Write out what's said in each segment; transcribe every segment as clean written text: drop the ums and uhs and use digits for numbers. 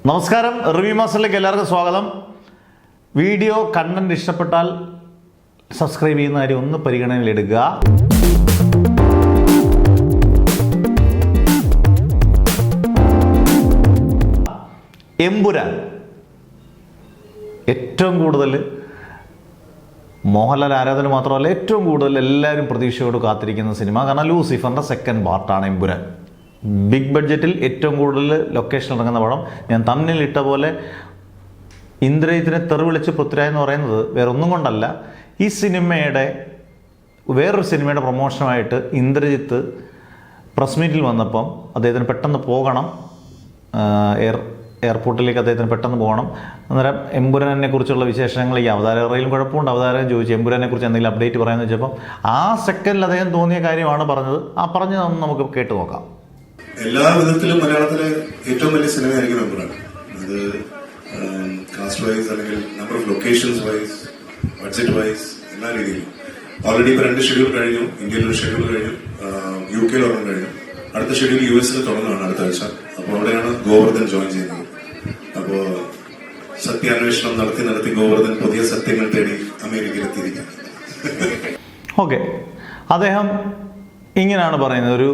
നമസ്കാരം, റിവ്യൂ മാസ്റ്ററിലേക്ക് എല്ലാവർക്കും സ്വാഗതം. വീഡിയോ കണ്ടന്റ് ഇഷ്ടപ്പെട്ടാൽ സബ്സ്ക്രൈബ് ചെയ്യുന്ന കാര്യം ഒന്ന് പരിഗണനയിലെടുക്കുക. എമ്പുരാൻ ഏറ്റവും കൂടുതൽ മോഹൻലാൽ ആരാധന മാത്രമല്ല, ഏറ്റവും കൂടുതൽ എല്ലാവരും പ്രതീക്ഷയോട് കാത്തിരിക്കുന്ന സിനിമ. കാരണം ലൂസിഫറിൻ്റെ സെക്കൻഡ് പാർട്ടാണ് എമ്പുരാൻ. ബിഗ് ബഡ്ജറ്റിൽ ഏറ്റവും കൂടുതൽ ലൊക്കേഷൻ ഇറങ്ങുന്ന പടം. ഞാൻ തമ്മിൽ ഇട്ട പോലെ ഇന്ദ്രജിത്തിനെ തെറിവിളിച്ച് പൃഥ്വിരാജ് എന്ന് പറയുന്നത് വേറെ ഒന്നും കൊണ്ടല്ല, ഈ സിനിമയുടെ വേറൊരു സിനിമയുടെ പ്രൊമോഷനുമായിട്ട് ഇന്ദ്രജിത്ത് പ്രസ് മീറ്റിൽ വന്നപ്പം അദ്ദേഹത്തിന് പെട്ടെന്ന് പോകണം, എയർപോർട്ടിലേക്ക് അദ്ദേഹത്തിന് പെട്ടെന്ന് പോകണം. അന്നേരം എമ്പുരാനെ കുറിച്ചുള്ള വിശേഷങ്ങൾ, ഈ അവതാരകറയിലും കുഴപ്പമുണ്ട്, അവതാരം ചോദിച്ചു എമ്പുരാനെ കുറിച്ച് എന്തെങ്കിലും അപ്ഡേറ്റ് പറയാമെന്ന് വെച്ചപ്പം ആ സെക്കൻഡിൽ അദ്ദേഹം തോന്നിയ കാര്യമാണ് പറഞ്ഞത്. ആ പറഞ്ഞതൊന്ന് നമുക്ക് കേട്ട് നോക്കാം. എല്ലാ വിധത്തിലും മലയാളത്തിലെ ഏറ്റവും വലിയ സിനിമയായിരിക്കും എമ്പുരാൻ. അത് കാസ്റ്റ് വൈസ് അല്ലെങ്കിൽ number of locations wise, budget wise, എല്ലാ രീതിയിലും. ഓൾറെഡി ഇപ്പൊ 2 ഷെഡ്യൂൾ കഴിഞ്ഞു. ഇന്ത്യയിൽ ഒരു ഷെഡ്യൂൾ കഴിഞ്ഞു, UK ഒരെണ്ണം കഴിഞ്ഞു. അടുത്ത ഷെഡ്യൂൾ US തുടങ്ങുകയാണ് അടുത്ത ആഴ്ച. അപ്പോൾ അവിടെയാണ് ഗോവർദ്ധൻ ജോയിൻ ചെയ്യുന്നത്. അപ്പോ സത്യാന്വേഷണം നടത്തി ഗോവർദ്ധൻ പുതിയ സത്യങ്ങൾ തേടി അമേരിക്കയിലെത്തിയിരിക്കുന്നത്. ഓക്കെ, അദ്ദേഹം ഇങ്ങനെയാണ് പറയുന്നത്. ഒരു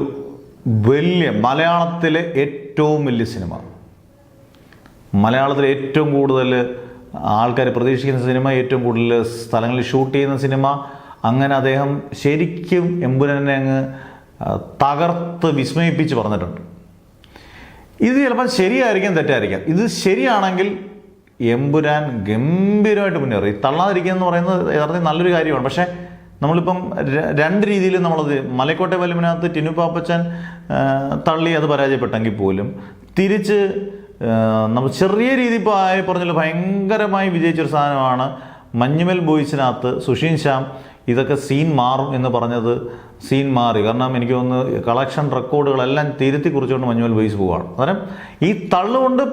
വലിയ മലയാളത്തിലെ ഏറ്റവും വലിയ സിനിമ, മലയാളത്തിലെ ഏറ്റവും കൂടുതൽ ആൾക്കാർ പ്രതീക്ഷിക്കുന്ന സിനിമ, ഏറ്റവും കൂടുതൽ സ്ഥലങ്ങളിൽ ഷൂട്ട് ചെയ്യുന്ന സിനിമ. അങ്ങനെ അദ്ദേഹം ശരിക്കും എമ്പുരാനെ അങ്ങ് തകർത്ത് വിസ്മയിപ്പിച്ച് പറഞ്ഞിട്ടുണ്ട്. ഇത് ചിലപ്പോൾ ശരിയായിരിക്കാം, തെറ്റായിരിക്കാം. ഇത് ശരിയാണെങ്കിൽ എമ്പുരാൻ ഗംഭീരമായിട്ട് മുന്നേറി. തള്ളാതിരിക്കുക എന്ന് പറയുന്നത് യഥാർത്ഥത്തിൽ നല്ലൊരു കാര്യമാണ്. പക്ഷേ നമ്മളിപ്പം രണ്ട് രീതിയിൽ നമ്മളത്, മലക്കോട്ടെ വലുവിനകത്ത് ടിനു പാപ്പച്ചൻ തള്ളി അത് പരാജയപ്പെട്ടെങ്കിൽ പോലും തിരിച്ച് നമ്മൾ ചെറിയ രീതി ഇപ്പോൾ പറഞ്ഞല്ലോ ഭയങ്കരമായി വിജയിച്ചൊരു സാധനമാണ് മഞ്ഞുമൽ ബോയ്സിനകത്ത് സുഷീൻ ശ്യാം ഇതൊക്കെ സീൻ മാറും എന്ന് പറഞ്ഞത് സീൻ മാറി. കാരണം എനിക്ക് തോന്നുന്നു കളക്ഷൻ റെക്കോർഡുകളെല്ലാം തിരുത്തി കുറിച്ചുകൊണ്ട് മഞ്ഞുമൽ ബോയ്സ് പോവുകയാണ്. അന്നേരം ഈ തള്ളുകൊണ്ട്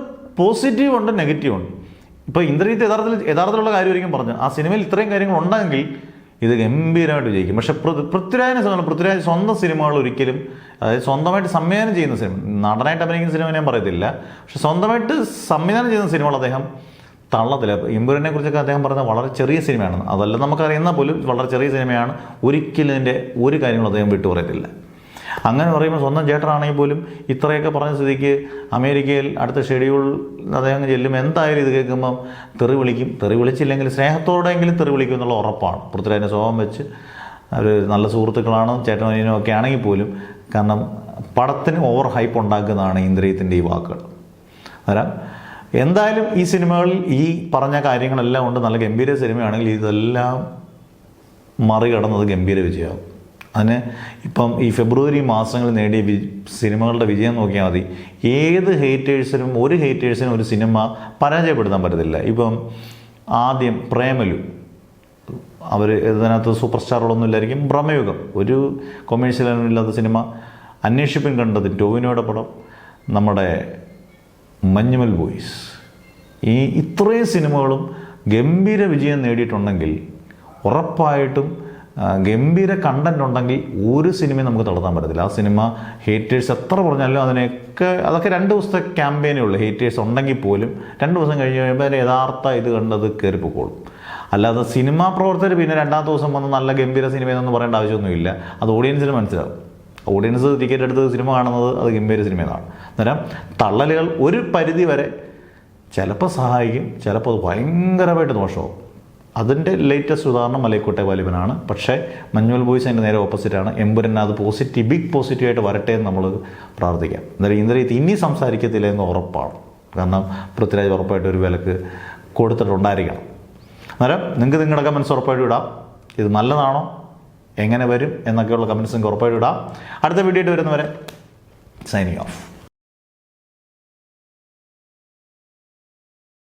പോസിറ്റീവ് ഉണ്ട്, നെഗറ്റീവ് ഉണ്ട്. ഇപ്പോൾ ഇന്ദ്രജിത്ത് യഥാർത്ഥത്തിലുള്ള കാര്യമായിരിക്കും പറഞ്ഞു. ആ സിനിമയിൽ ഇത്രയും കാര്യങ്ങൾ ഉണ്ടെങ്കിൽ ഇത് ഗംഭീരമായിട്ട് വിജയിക്കും. പക്ഷെ പൃഥ്വിരാജിനെ സംബന്ധിച്ച് പൃഥ്വിരാജ് സ്വന്തം സിനിമകൾ ഒരിക്കലും, അതായത് സ്വന്തമായിട്ട് സംവിധാനം ചെയ്യുന്ന സിനിമ, നടനായിട്ട് അഭിനയിക്കുന്ന സിനിമ ഞാൻ പറയത്തില്ല, പക്ഷെ സ്വന്തമായിട്ട് സംവിധാനം ചെയ്യുന്ന സിനിമകൾ അദ്ദേഹം തള്ളത്തില്ല. എമ്പുരാനെ കുറിച്ചൊക്കെ അദ്ദേഹം പറഞ്ഞത് വളരെ ചെറിയ സിനിമയാണ്, അതല്ല നമുക്കറിയുന്ന പോലും വളരെ ചെറിയ സിനിമയാണ്. ഒരിക്കലും ഇതിൻ്റെ ഒരു കാര്യങ്ങളും അദ്ദേഹം വിട്ടു പറയത്തില്ല. അങ്ങനെ പറയുമ്പോൾ സ്വന്തം ചേട്ടനാണെങ്കിൽ പോലും ഇത്രയൊക്കെ പറഞ്ഞ സ്ഥിതിക്ക് അമേരിക്കയിൽ അടുത്ത ഷെഡ്യൂൾ അദ്ദേഹം ചെല്ലും. എന്തായാലും ഇത് കേൾക്കുമ്പം തെറി വിളിക്കും. തെറി വിളിച്ചില്ലെങ്കിൽ സ്നേഹത്തോടെയെങ്കിലും തെറി വിളിക്കും എന്നുള്ള ഉറപ്പാണ്. പൃഥ്വിരാജിൻ്റെ സ്വഭാവം വെച്ച് അവർ നല്ല സുഹൃത്തുക്കളാണ്, ചേട്ടനും ഒക്കെ ആണെങ്കിൽ പോലും. കാരണം പടത്തിന് ഓവർ ഹൈപ്പ് ഉണ്ടാക്കുന്നതാണ് ഇന്ദ്രജിത്തിൻ്റെ ഈ വാക്കുകൾ. അന്നേരം എന്തായാലും ഈ സിനിമകളിൽ ഈ പറഞ്ഞ കാര്യങ്ങളെല്ലാം ഉണ്ട്. നല്ല ഗംഭീര സിനിമയാണെങ്കിൽ ഇതെല്ലാം മറികടന്നത് ഗംഭീര വിജയമാകും. അതിന് ഇപ്പം ഈ ഫെബ്രുവരി മാസങ്ങളിൽ നേടിയ സിനിമകളുടെ വിജയം നോക്കിയാൽ മതി. ഏത് ഹേറ്റേഴ്സിനും ഒരു സിനിമ പരാജയപ്പെടുത്താൻ പറ്റത്തില്ല. ഇപ്പം ആദ്യം പ്രേമലു, അവർ ഇതിനകത്ത് സൂപ്പർ സ്റ്റാറുകളൊന്നും ഇല്ലായിരിക്കും. ഭ്രമയുഗം, ഒരു കൊമേഴ്ഷ്യലൊന്നും ഇല്ലാത്ത സിനിമ. അന്വേഷിപ്പിൻ കണ്ടത് ടോവിനോയുടെ പടം, നമ്മുടെ മഞ്ഞുമൽ ബോയ്സ്. ഈ ഇത്രയും സിനിമകളും ഗംഭീര വിജയം നേടിയിട്ടുണ്ടെങ്കിൽ ഉറപ്പായിട്ടും ഗംഭീര കണ്ടന്റ് ഉണ്ടെങ്കിൽ ഒരു സിനിമയും നമുക്ക് തളർത്താൻ പറ്റത്തില്ല. ആ സിനിമ ഹേറ്റേഴ്സ് എത്ര പറഞ്ഞാലും അതൊക്കെ 2 ദിവസത്തെ ക്യാമ്പയിനേ ഉള്ളൂ. ഹേറ്റേഴ്സ് ഉണ്ടെങ്കിൽ പോലും 2 ദിവസം കഴിഞ്ഞ് കഴിയുമ്പോൾ അതിൻ്റെ യഥാർത്ഥ ഇത് കണ്ടത് കയറിപ്പോക്കോളും. അല്ലാതെ സിനിമാ പ്രവർത്തകർ പിന്നെ 2ാമത്തെ ദിവസം വന്ന് നല്ല ഗംഭീര സിനിമയെന്നൊന്നും പറയേണ്ട ആവശ്യമൊന്നുമില്ല. അത് ഓഡിയൻസിന് മനസ്സിലാവും. ഓഡിയൻസ് ടിക്കറ്റ് എടുത്ത് സിനിമ കാണുന്നത് അത് ഗംഭീര സിനിമയെന്നാണ്. അന്നേരം തള്ളലുകൾ ഒരു പരിധി വരെ ചിലപ്പോൾ സഹായിക്കും, ചിലപ്പോൾ അത് ഭയങ്കരമായിട്ട് ദോഷമാവും. അതിൻ്റെ ലേറ്റസ്റ്റ് ഉദാഹരണം മലൈക്കോട്ടെ വാലിബനാണ്. പക്ഷേ മഞ്ഞുമൽ ബോയ്സ് അതിൻ്റെ നേരെ ഓപ്പോസിറ്റാണ്. എമ്പുരാൻ അത് ബിഗ് പോസിറ്റീവായിട്ട് വരട്ടെ എന്ന് നമ്മൾ പ്രാർത്ഥിക്കാം. എന്നാലും ഇന്ദ്രജിത്ത് ഇനി സംസാരിക്കത്തില്ല എന്ന് ഉറപ്പാണ്. കാരണം പൃഥ്വിരാജ് ഉറപ്പായിട്ട് ഒരു വിലക്ക് കൊടുത്തിട്ടുണ്ടായിരിക്കണം. അന്നേരം നിങ്ങൾക്ക് നിങ്ങളുടെ കമൻസ് ഉറപ്പായിട്ട് ഇടാം. ഇത് നല്ലതാണോ, എങ്ങനെ വരും എന്നൊക്കെയുള്ള കമൻസ് നിങ്ങൾക്ക് ഉറപ്പായിട്ട് ഇടാം. അടുത്ത വീഡിയോ ആയിട്ട് വരുന്നവരെ സൈനിങ് ഓഫ്.